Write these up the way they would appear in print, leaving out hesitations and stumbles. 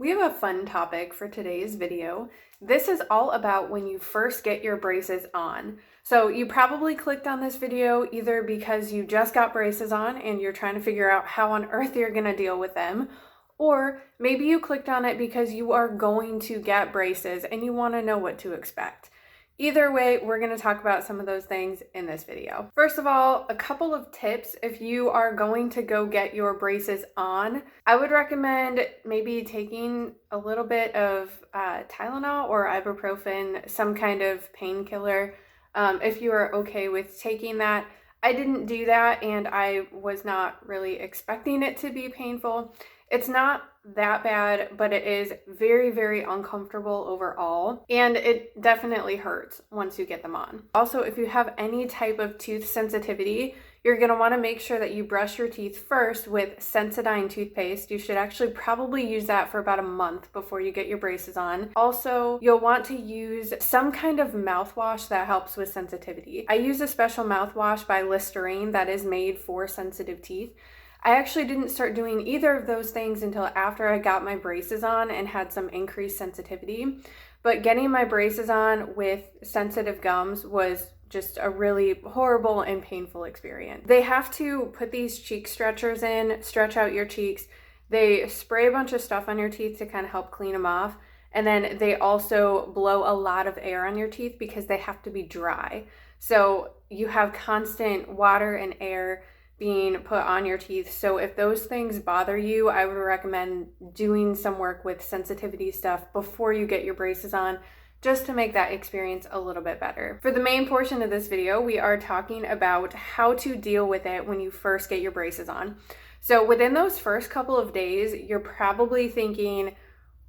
We have a fun topic for today's video. This is all about when you first get your braces on. So you probably clicked on this video either because you just got braces on and you're trying to figure out how on earth you're gonna deal with them, or maybe you clicked on it because you are going to get braces and you wanna know what to expect. Either way, we're going to talk about some of those things in this video. First of all, a couple of tips if you are going to go get your braces on. I would recommend maybe taking a little bit of Tylenol or ibuprofen, some kind of painkiller, if you are okay with taking that. I didn't do that and I was not really expecting it to be painful. It's not that bad, but it is very, very uncomfortable overall, and it definitely hurts once you get them on. Also, if you have any type of tooth sensitivity, you're going to want to make sure that you brush your teeth first with Sensodyne toothpaste. You should actually probably use that for about a month before you get your braces on. Also, you'll want to use some kind of mouthwash that helps with sensitivity. I use a special mouthwash by Listerine that is made for sensitive teeth. I actually didn't start doing either of those things until after I got my braces on and had some increased sensitivity. But getting my braces on with sensitive gums was just a really horrible and painful experience. They have to put these cheek stretchers in, stretch out your cheeks. They spray a bunch of stuff on your teeth to kind of help clean them off. And then they also blow a lot of air on your teeth because they have to be dry. So you have constant water and air being put on your teeth. So if those things bother you, I would recommend doing some work with sensitivity stuff before you get your braces on, just to make that experience a little bit better. For the main portion of this video, we are talking about how to deal with it when you first get your braces on. So within those first couple of days, you're probably thinking,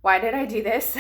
why did I do this?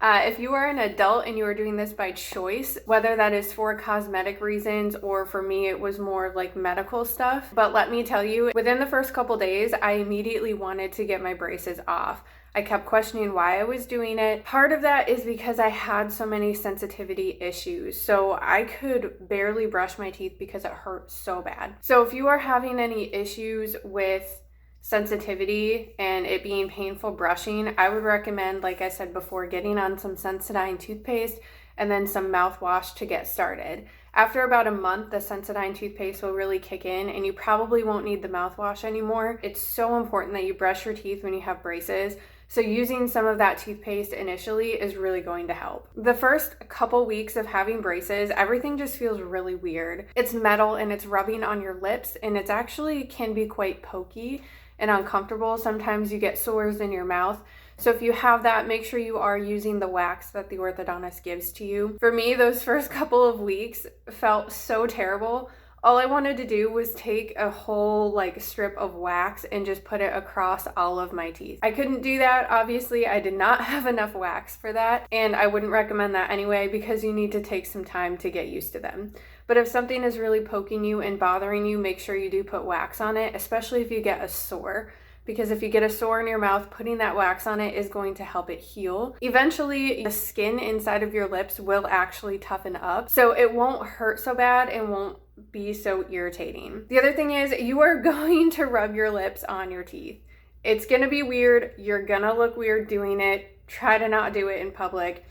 If you are an adult and you are doing this by choice, whether that is for cosmetic reasons or for me, it was more like medical stuff. But let me tell you, within the first couple days, I immediately wanted to get my braces off. I kept questioning why I was doing it. Part of that is because I had so many sensitivity issues. So I could barely brush my teeth because it hurt so bad. So if you are having any issues with sensitivity and it being painful brushing, I would recommend, like I said before, getting on some Sensodyne toothpaste and then some mouthwash to get started. After about a month, the Sensodyne toothpaste will really kick in and you probably won't need the mouthwash anymore. It's so important that you brush your teeth when you have braces. So using some of that toothpaste initially is really going to help. The first couple weeks of having braces, everything just feels really weird. It's metal and it's rubbing on your lips and it's actually can be quite pokey and uncomfortable. Sometimes you get sores in your mouth. So if you have that, make sure you are using the wax that the orthodontist gives to you. For me, those first couple of weeks felt so terrible. All I wanted to do was take a whole strip of wax and just put it across all of my teeth. I couldn't do that. Obviously, I did not have enough wax for that, and I wouldn't recommend that anyway because you need to take some time to get used to them. But if something is really poking you and bothering you, make sure you do put wax on it, especially if you get a sore. Because if you get a sore in your mouth, putting that wax on it is going to help it heal. Eventually, the skin inside of your lips will actually toughen up, so it won't hurt so bad and won't be so irritating. The other thing is you are going to rub your lips on your teeth. It's gonna be weird. You're gonna look weird doing it. Try to not do it in public,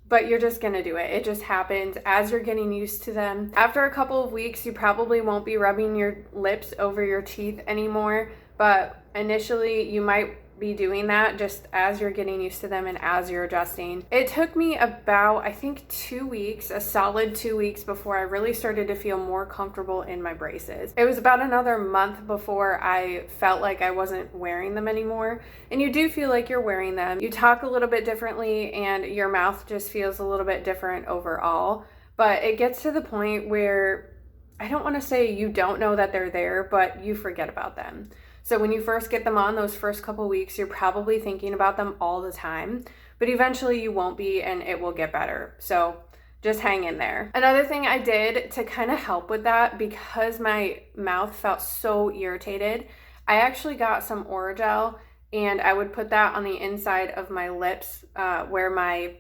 but you're just gonna do it. It just happens as you're getting used to them. After a couple of weeks, you probably won't be rubbing your lips over your teeth anymore, but initially you might be doing that just as you're getting used to them and as you're adjusting. It took me about, I think, 2 weeks, a solid 2 weeks before I really started to feel more comfortable in my braces. It was about another month before I felt like I wasn't wearing them anymore. And you do feel like you're wearing them. You talk a little bit differently and your mouth just feels a little bit different overall. But it gets to the point where I don't want to say you don't know that they're there, but you forget about them. So when you first get them on, those first couple weeks, you're probably thinking about them all the time, but eventually you won't be and it will get better. So just hang in there. Another thing I did to kind of help with that, because my mouth felt so irritated, I actually got some Orajel and I would put that on the inside of my lips where my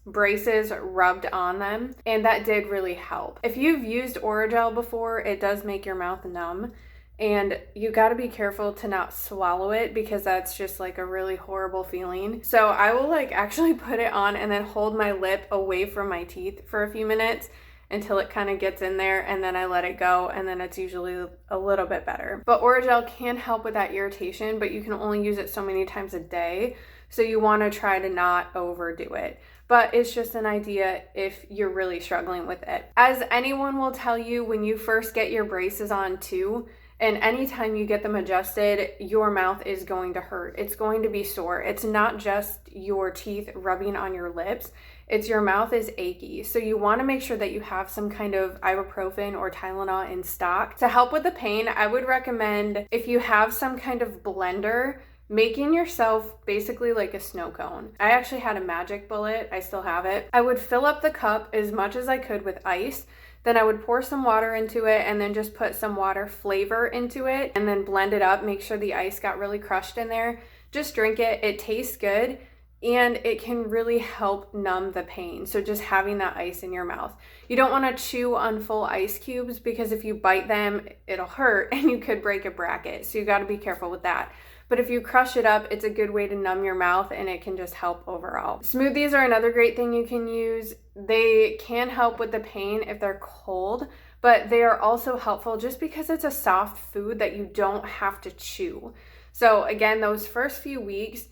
braces rubbed on them, and that did really help. If you've used Orajel before, it does make your mouth numb. and you got to be careful to not swallow it because that's just like a really horrible feeling. So I will like actually put it on and then hold my lip away from my teeth for a few minutes until it kind of gets in there, and then I let it go, and then it's usually a little bit better. But Orajel can help with that irritation, but you can only use it so many times a day, so you want to try to not overdo it. But it's just an idea if you're really struggling with it. As anyone will tell you, when you first get your braces on too, and anytime you get them adjusted, your mouth is going to hurt. It's going to be sore. It's not just your teeth rubbing on your lips. It's your mouth is achy. So you want to make sure that you have some kind of ibuprofen or Tylenol in stock. To help with the pain, I would recommend, if you have some kind of blender, making yourself basically like a snow cone. I actually had a magic bullet. I still have it. I would fill up the cup as much as I could with ice. Then I would pour some water into it and then just put some water flavor into it and then blend it up. Make sure the ice got really crushed in there. Just drink it. It tastes good and it can really help numb the pain. So just having that ice in your mouth. You don't want to chew on full ice cubes because if you bite them, it'll hurt and you could break a bracket. So you got to be careful with that. But if you crush it up, it's a good way to numb your mouth and it can just help overall. Smoothies are another great thing you can use. They can help with the pain if they're cold, but they are also helpful just because it's a soft food that you don't have to chew. So again, those first few weeks,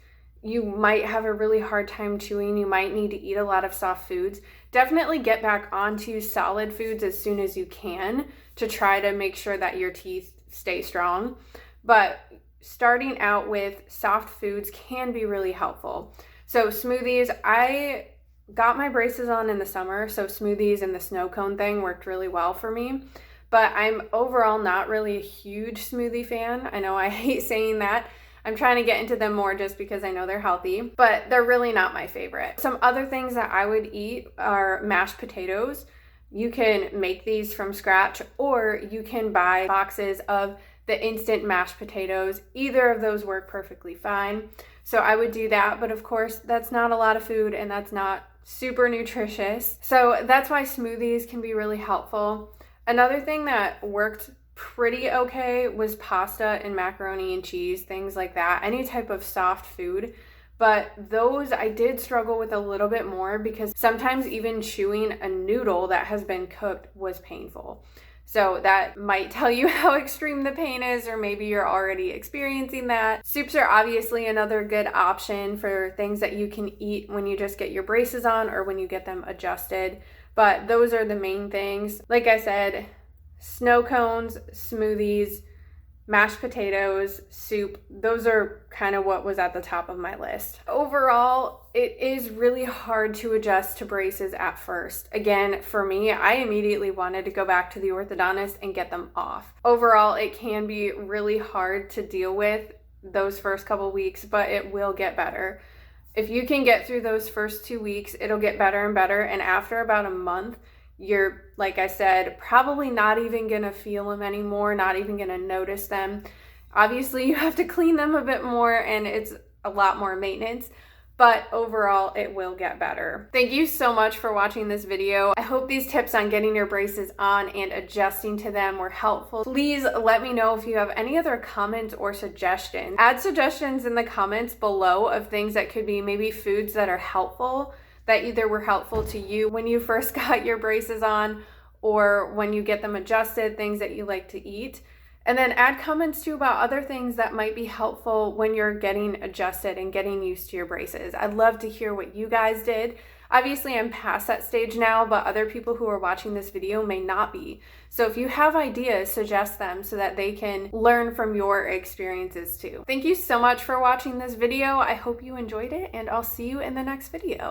you might have a really hard time chewing. You might need to eat a lot of soft foods. Definitely get back onto solid foods as soon as you can to try to make sure that your teeth stay strong. But starting out with soft foods can be really helpful. So smoothies, I got my braces on in the summer, so smoothies and the snow cone thing worked really well for me. But I'm overall not really a huge smoothie fan. I know I hate saying that. I'm trying to get into them more just because I know they're healthy, but they're really not my favorite. Some other things that I would eat are mashed potatoes. You can make these from scratch, or you can buy boxes of the instant mashed potatoes. Either of those work perfectly fine. So I would do that, but of course that's not a lot of food and that's not super nutritious. So that's why smoothies can be really helpful. Another thing that worked pretty okay was pasta and macaroni and cheese, things like that, any type of soft food. But those I did struggle with a little bit more because sometimes even chewing a noodle that has been cooked was painful. So that might tell you how extreme the pain is, or maybe you're already experiencing that. Soups are obviously another good option for things that you can eat when you just get your braces on or when you get them adjusted. But those are the main things. Like I said, snow cones, smoothies, mashed potatoes, soup, those are kind of what was at the top of my list. Overall, it is really hard to adjust to braces at first. Again, for me, I immediately wanted to go back to the orthodontist and get them off. Overall, it can be really hard to deal with those first couple weeks, but it will get better. If you can get through those first 2 weeks, it'll get better and better. And after about a month, you're, like I said, probably not even gonna feel them anymore, not even gonna notice them. Obviously, you have to clean them a bit more and it's a lot more maintenance, but overall, it will get better. Thank you so much for watching this video. I hope these tips on getting your braces on and adjusting to them were helpful. Please let me know if you have any other comments or suggestions. Add suggestions in the comments below of things that could be maybe foods that are helpful, that either were helpful to you when you first got your braces on or when you get them adjusted, things that you like to eat. And then add comments too about other things that might be helpful when you're getting adjusted and getting used to your braces. I'd love to hear what you guys did. Obviously, I'm past that stage now, but other people who are watching this video may not be. So if you have ideas, suggest them so that they can learn from your experiences too. Thank you so much for watching this video. I hope you enjoyed it, and I'll see you in the next video.